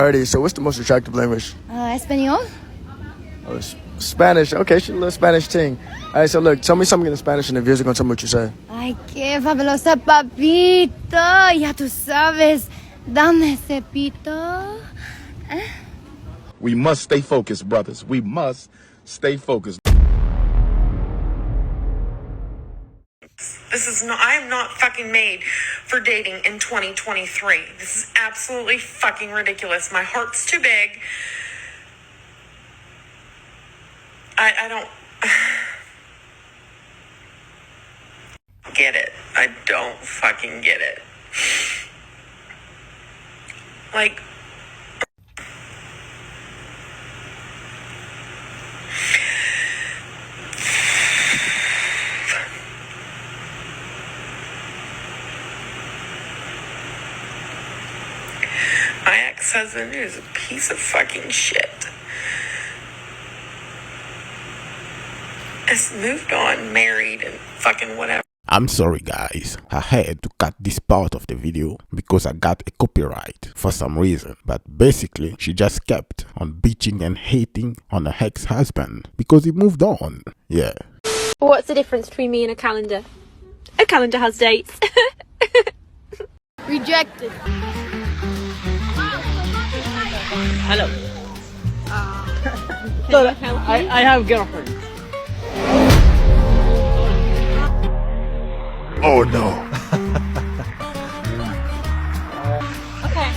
Alrighty, so what's the most attractive language? Espanol. Oh, Spanish. Okay, she's a little Spanish ting. Alright, so look, tell me something in Spanish and the viewers are gonna tell me what you say. Ay, qué fabulosa papito. Ya tú sabes. Dame ese pito. We must stay focused, brothers. We must stay focused. This is not, I am not fucking made for dating in 2023. This is absolutely fucking ridiculous. My heart's too big. I don't get it. I don't fucking get it. Like, my ex-husband is a piece of fucking shit. Has moved on, married, and fucking whatever. I'm sorry guys, I had to cut this part of the video because I got a copyright for some reason. But basically, she just kept on bitching and hating on her ex-husband because he moved on. Yeah. What's the difference between me and a calendar? A calendar has dates. Rejected. Hello. So I have girlfriend. Oh no. Okay.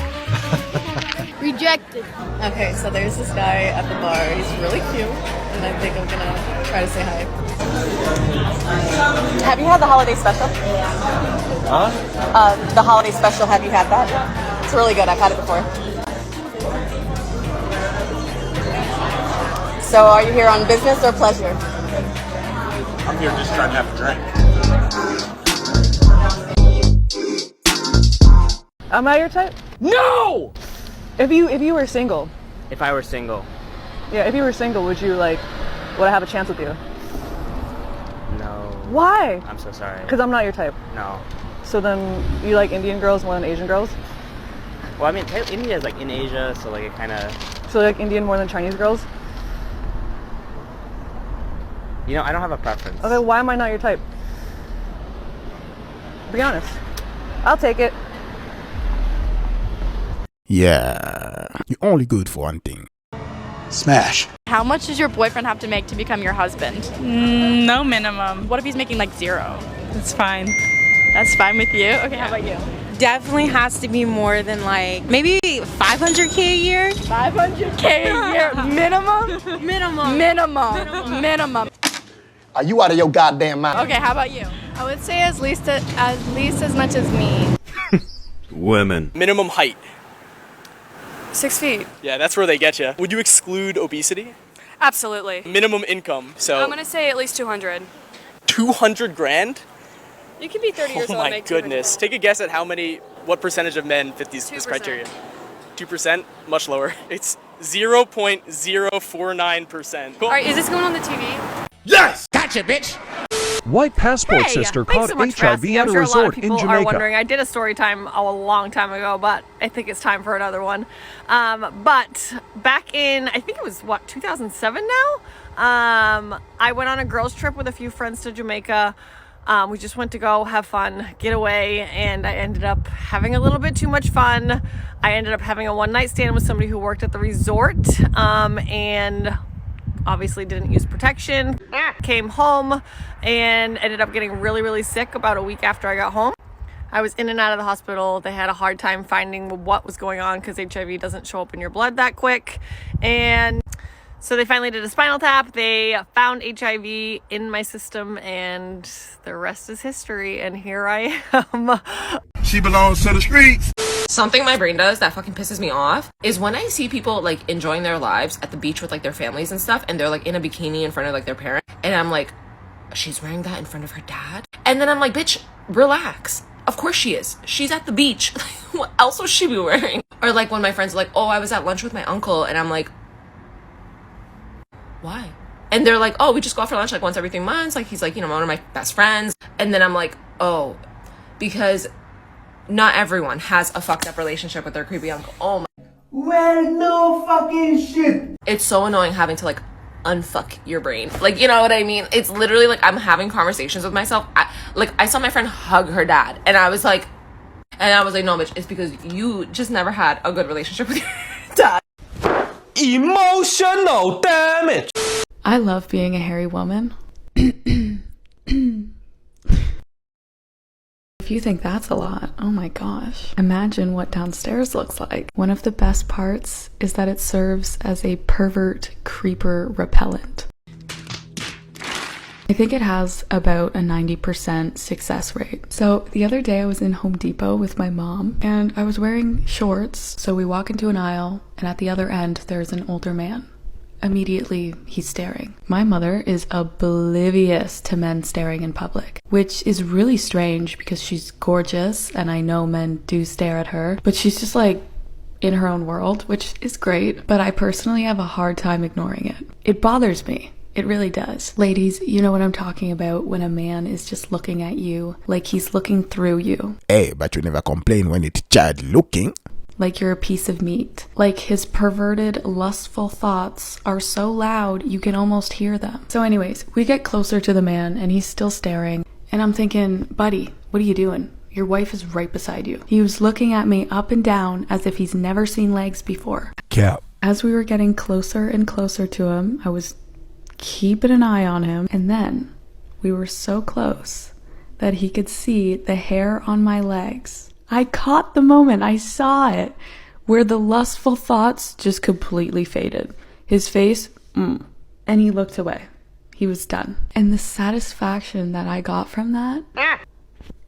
Rejected. Okay, so there's this guy at the bar. He's really cute, and I think I'm gonna try to say hi. Have you had the holiday special? Huh? The holiday special, have you had that? It's really good. I've had it before. So are you here on business or pleasure? I'm here just trying to have a drink. Am I your type? No! If you were single. If I were single. Yeah, if you were single, would I have a chance with you? No. Why? I'm so sorry. Because I'm not your type. No. So then you like Indian girls more than Asian girls? Well, I mean, India is like in Asia, so like it kind of... So you like Indian more than Chinese girls? You know, I don't have a preference. Okay, why am I not your type? Be honest. I'll take it. Yeah, you're only good for one thing. Smash. How much does your boyfriend have to make to become your husband? No minimum. What if he's making like zero? It's fine. That's fine with you? Okay, how about you? Definitely has to be more than like maybe 500K a year. 500K a year minimum? Minimum. Are you out of your goddamn mind? Okay, how about you? I would say at least as much as me. Women. Minimum height. 6 feet. Yeah, that's where they get you. Would you exclude obesity? Absolutely. Minimum income. So I'm gonna say at least 200. 200 grand? You can be 30 years Oh old and my make goodness. 200. Take a guess at what percentage of men fit this criteria? 2%? Much lower. It's 0.049%. All right, is this going on the TV? Yes! Gotcha, bitch! White passport sister caught HIV at a resort in Jamaica. Wondering. I did a story time a long time ago, but I think it's time for another one. But back in, I think it was 2007 now. I went on a girls trip with a few friends to Jamaica. We just went to go have fun, get away, and I ended up having a little bit too much fun. I ended up having a one-night stand with somebody who worked at the resort, and obviously didn't use protection. Came home and ended up getting really, really sick about a week after I got home. I was in and out of the hospital. They had a hard time finding what was going on because HIV doesn't show up in your blood that quick. And so they finally did a spinal tap. They found HIV in my system, and the rest is history. And here I am. She belongs to the streets. Something my brain does that fucking pisses me off is when I see people like enjoying their lives at the beach with like their families and stuff, and they're like in a bikini in front of like their parent, and I'm like, she's wearing that in front of her dad? And then I'm like, bitch, relax. Of course she is. She's at the beach. What else would she be wearing? Or like when my friends are like, oh, I was at lunch with my uncle, and I'm like, why? And they're like, oh, we just go out for lunch like once every 3 months. Like he's like, you know, one of my best friends. And then I'm like, oh, because not everyone has a fucked up relationship with their creepy uncle. Oh my. Well, no fucking shit. It's so annoying having to like unfuck your brain. Like, you know what I mean? It's literally like I'm having conversations with myself. I saw my friend hug her dad, and I was like, no, bitch, it's because you just never had a good relationship with your dad. Emotional damage. I love being a hairy woman. If you think that's a lot, oh my gosh. Imagine what downstairs looks like. One of the best parts is that it serves as a pervert creeper repellent. I think it has about a 90% success rate. So the other day I was in Home Depot with my mom and I was wearing shorts. So we walk into an aisle and at the other end there's an older man. Immediately he's staring. My mother is oblivious to men staring in public, which is really strange because she's gorgeous and I know men do stare at her, but she's just like in her own world, which is great, but I personally have a hard time ignoring it. It bothers me. It really does. Ladies, you know what I'm talking about when a man is just looking at you like he's looking through you. Hey, but you never complain when it's child looking. Like you're a piece of meat. Like his perverted, lustful thoughts are so loud you can almost hear them. So anyways, we get closer to the man and he's still staring. And I'm thinking, buddy, what are you doing? Your wife is right beside you. He was looking at me up and down as if he's never seen legs before. Cap. As we were getting closer and closer to him, I was keeping an eye on him. And then we were so close that he could see the hair on my legs. I caught the moment, I saw it, where the lustful thoughts just completely faded. His face, and he looked away. He was done. And the satisfaction that I got from that,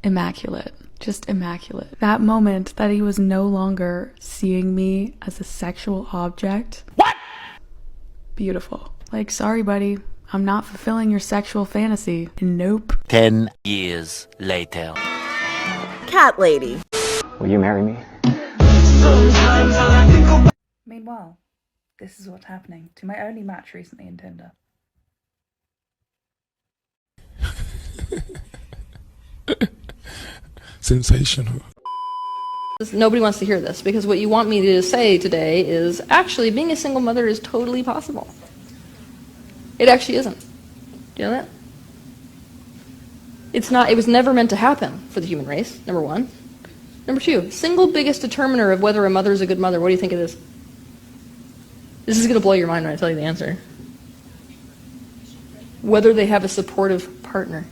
immaculate, just immaculate. That moment that he was no longer seeing me as a sexual object. What? Beautiful. Like, sorry buddy, I'm not fulfilling your sexual fantasy. Nope. 10 years later. Cat lady. Will you marry me? Meanwhile, this is what's happening to my only match recently in Tinder. Sensational. Nobody wants to hear this because what you want me to say today is actually being a single mother is totally possible. It actually isn't. Do you know that? It's not, it was never meant to happen for the human race, number one. Number two, single biggest determiner of whether a mother is a good mother, what do you think it is? This is going to blow your mind when I tell you the answer. Whether they have a supportive partner.